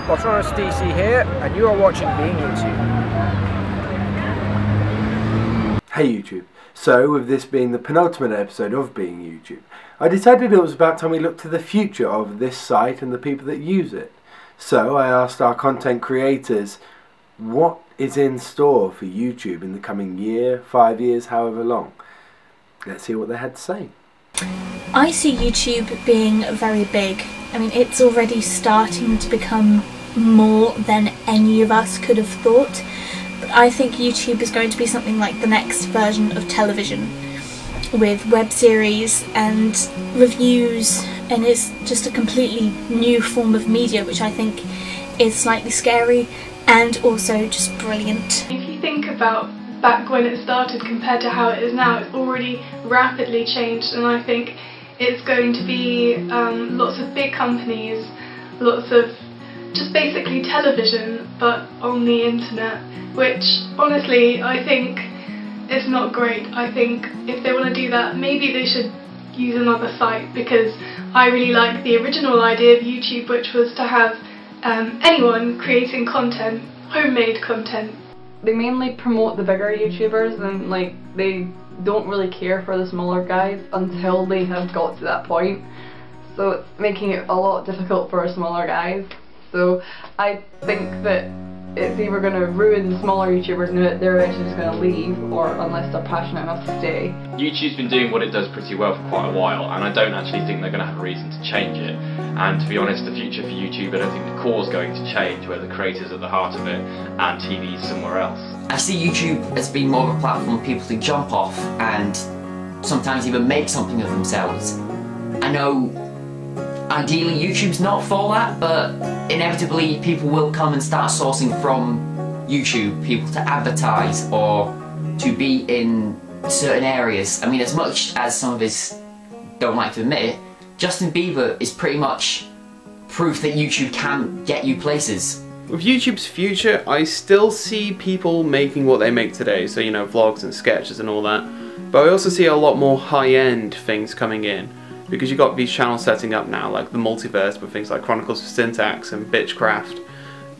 FUTURISTIC here, and you are watching Being YouTube. Hey YouTube. So, with this being the penultimate episode of Being YouTube, I decided it was about time we looked to the future of this site and the people that use it. So, I asked our content creators, what is in store for YouTube in the coming year, 5 years, however long? Let's hear what they had to say. I see YouTube being very big. I mean, it's already starting to become more than any of us could have thought. But I think YouTube is going to be something like the next version of television, with web series and reviews, and it's just a completely new form of media, which I think is slightly scary and also just brilliant. If you think about back when it started compared to how it is now, it's already rapidly changed, and I think it's going to be lots of big companies, lots of just basically television but on the internet, which honestly I think is not great. I think if they want to do that, maybe they should use another site, because I really like the original idea of YouTube, which was to have anyone creating content, homemade content. They mainly promote the bigger YouTubers, and like they don't really care for the smaller guys until they have got to that point. So it's making it a lot difficult for smaller guys. So I think that it's either going to ruin the smaller YouTubers and they're eventually just going to leave, or unless they're passionate enough to stay. YouTube's been doing what it does pretty well for quite a while, and I don't actually think they're going to have a reason to change it. And to be honest, the future for YouTube, I don't think the core is going to change, where the creator's at the heart of it and TV's somewhere else. I see YouTube as being more of a platform for people to jump off and sometimes even make something of themselves. I know ideally YouTube's not for that, but inevitably people will come and start sourcing from YouTube, people to advertise or to be in certain areas. I mean, as much as some of us don't like to admit it, Justin Bieber is pretty much proof that YouTube can get you places. With YouTube's future, I still see people making what they make today, so you know, vlogs and sketches and all that, but I also see a lot more high-end things coming in, because you've got these channels setting up now, like the multiverse with things like Chronicles of Syntax and Bitchcraft.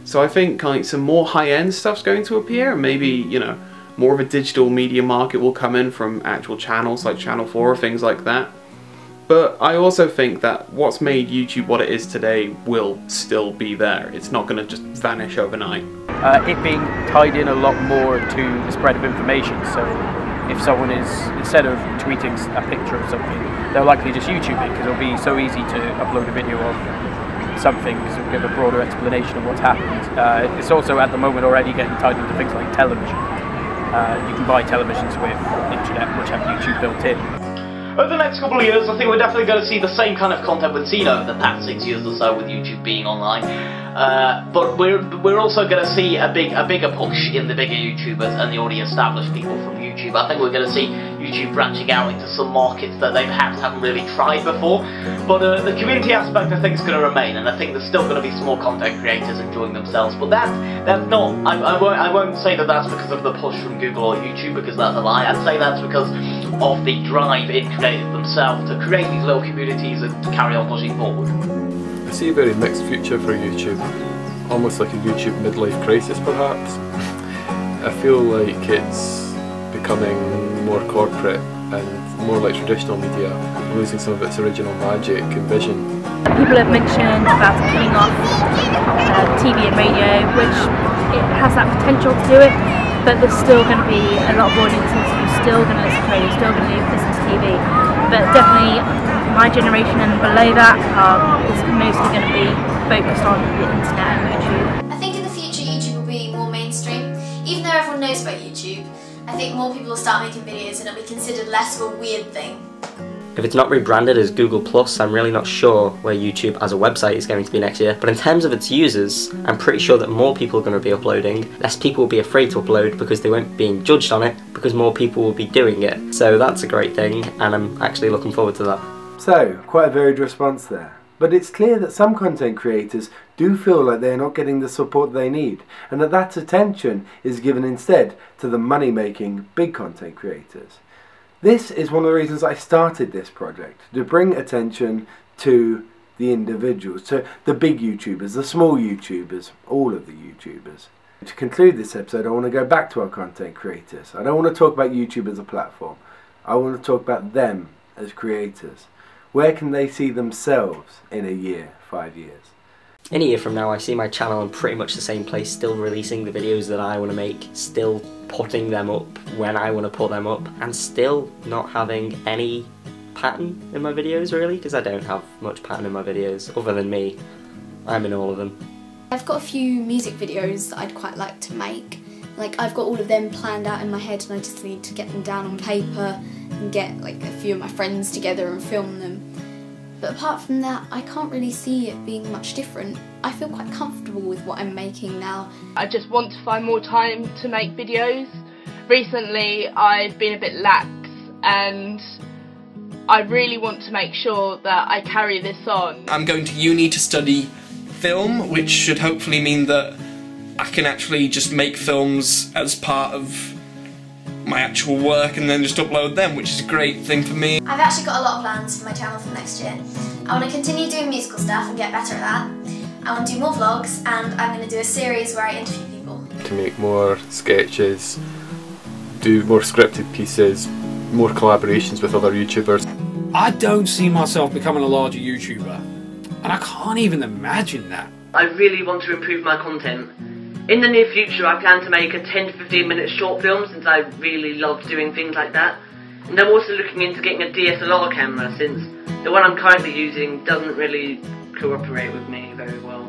So I think like some more high-end stuff's going to appear, and maybe, you know, more of a digital media market will come in from actual channels like Channel 4 or things like that. But I also think that what's made YouTube what it is today will still be there. It's not going to just vanish overnight. It being tied in a lot more to the spread of information, so if someone is, instead of tweeting a picture of something, they'll likely just YouTube it, because it'll be so easy to upload a video of something, because it'll give a broader explanation of what's happened. It's also at the moment already getting tied into things like television. You can buy televisions with internet which have YouTube built in. Over the next couple of years, I think we're definitely going to see the same kind of content we've seen over the past 6 years or so with YouTube being online. But we're also going to see a bigger push in the bigger YouTubers and the already established people from YouTube. I think we're going to see YouTube branching out into some markets that they perhaps haven't really tried before. But the community aspect, I think, is going to remain, and I think there's still going to be some more content creators enjoying themselves. But that's not. I won't say that that's because of the push from Google or YouTube, because that's a lie. I'd say that's because of the drive in creators themselves to create these little communities and to carry on pushing forward. I see a very mixed future for YouTube, almost like a YouTube midlife crisis perhaps. I feel like it's becoming more corporate and more like traditional media, losing some of its original magic and vision. People have mentioned about it coming off TV and radio, which it has that potential to do it, but there's still going to be a lot of audiences who're still going to listen to radio, still going to listen to TV. But definitely my generation and below that is mostly going to be focused on the internet and YouTube. I think in the future YouTube will be more mainstream. Even though everyone knows about YouTube, I think more people will start making videos and it'll be considered less of a weird thing. If it's not rebranded as Google+, I'm really not sure where YouTube as a website is going to be next year. But in terms of its users, I'm pretty sure that more people are going to be uploading. Less people will be afraid to upload because they won't be being judged on it, because more people will be doing it. So that's a great thing, and I'm actually looking forward to that. So, quite a varied response there. But it's clear that some content creators do feel like they are not getting the support they need, and that attention is given instead to the money-making big content creators. This is one of the reasons I started this project, to bring attention to the individuals, to the big YouTubers, the small YouTubers, all of the YouTubers. To conclude this episode, I want to go back to our content creators. I don't want to talk about YouTube as a platform. I want to talk about them as creators. Where can they see themselves in a year, 5 years? In a year from now, I see my channel in pretty much the same place, still releasing the videos that I want to make, still putting them up when I want to put them up, and still not having any pattern in my videos really, because I don't have much pattern in my videos other than me. I'm in all of them. I've got a few music videos that I'd quite like to make. Like, I've got all of them planned out in my head and I just need to get them down on paper and get like a few of my friends together and film them. But apart from that, I can't really see it being much different. I feel quite comfortable with what I'm making now. I just want to find more time to make videos. Recently I've been a bit lax and I really want to make sure that I carry this on. I'm going to uni to study film, which should hopefully mean that I can actually just make films as part of my actual work and then just upload them, which is a great thing for me. I've actually got a lot of plans for my channel for next year. I want to continue doing musical stuff and get better at that. I want to do more vlogs, and I'm going to do a series where I interview people. To make more sketches, do more scripted pieces, more collaborations with other YouTubers. I don't see myself becoming a larger YouTuber, and I can't even imagine that. I really want to improve my content. In the near future I plan to make a 10 to 15 minute short film, since I really love doing things like that. And I'm also looking into getting a DSLR camera, since the one I'm currently using doesn't really cooperate with me very well.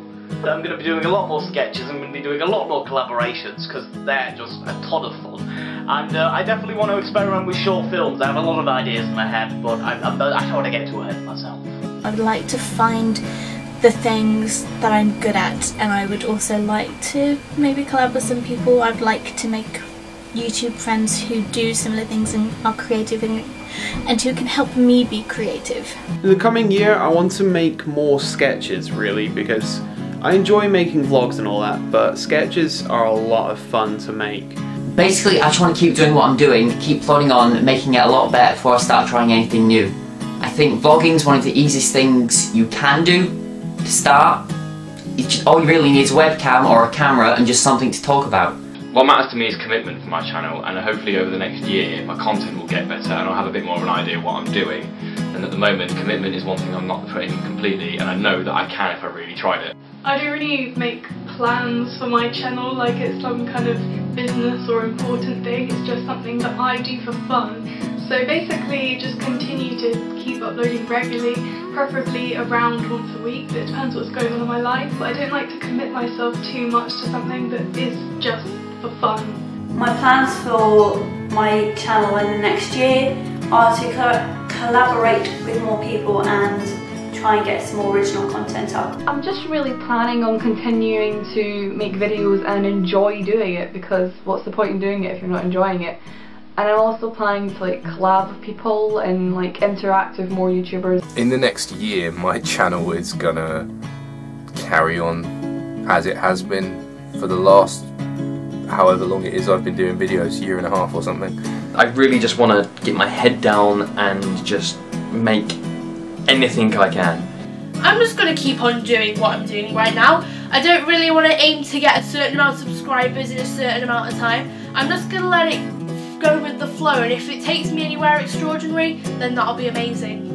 I'm going to be doing a lot more sketches, I'm going to be doing a lot more collaborations, because they're just a ton of fun. And I definitely want to experiment with short films. I have a lot of ideas in my head, but I don't want to get too ahead of myself. I'd like to find the things that I'm good at, and I would also like to maybe collab with some people. I'd like to make YouTube friends who do similar things and are creative and who can help me be creative. In the coming year I want to make more sketches really, because I enjoy making vlogs and all that, but sketches are a lot of fun to make. Basically, I just want to keep doing what I'm doing, keep plodding on, making it a lot better before I start trying anything new. I think vlogging is one of the easiest things you can do to start. All you really need is a webcam or a camera and just something to talk about. What matters to me is commitment for my channel, and hopefully over the next year my content will get better and I'll have a bit more of an idea of what I'm doing. And at the moment, commitment is one thing I'm not putting in completely, and I know that I can if I really tried it. I don't really make plans for my channel like it's some kind of business or important thing. It's just something that I do for fun. So basically just continue to keep uploading regularly, preferably around once a week. It depends what's going on in my life, but I don't like to commit myself too much to something that is just for fun. My plans for my channel in the next year are to collaborate with more people and try and get some more original content up. I'm just really planning on continuing to make videos and enjoy doing it, because what's the point in doing it if you're not enjoying it? And I'm also planning to like collab with people and like interact with more YouTubers. In the next year my channel is gonna carry on as it has been for the last however long it is I've been doing videos, year and a half or something. I really just want to get my head down and just make anything I can. I'm just going to keep on doing what I'm doing right now. I don't really want to aim to get a certain amount of subscribers in a certain amount of time. I'm just going to let it go with the flow, and if it takes me anywhere extraordinary, then that'll be amazing.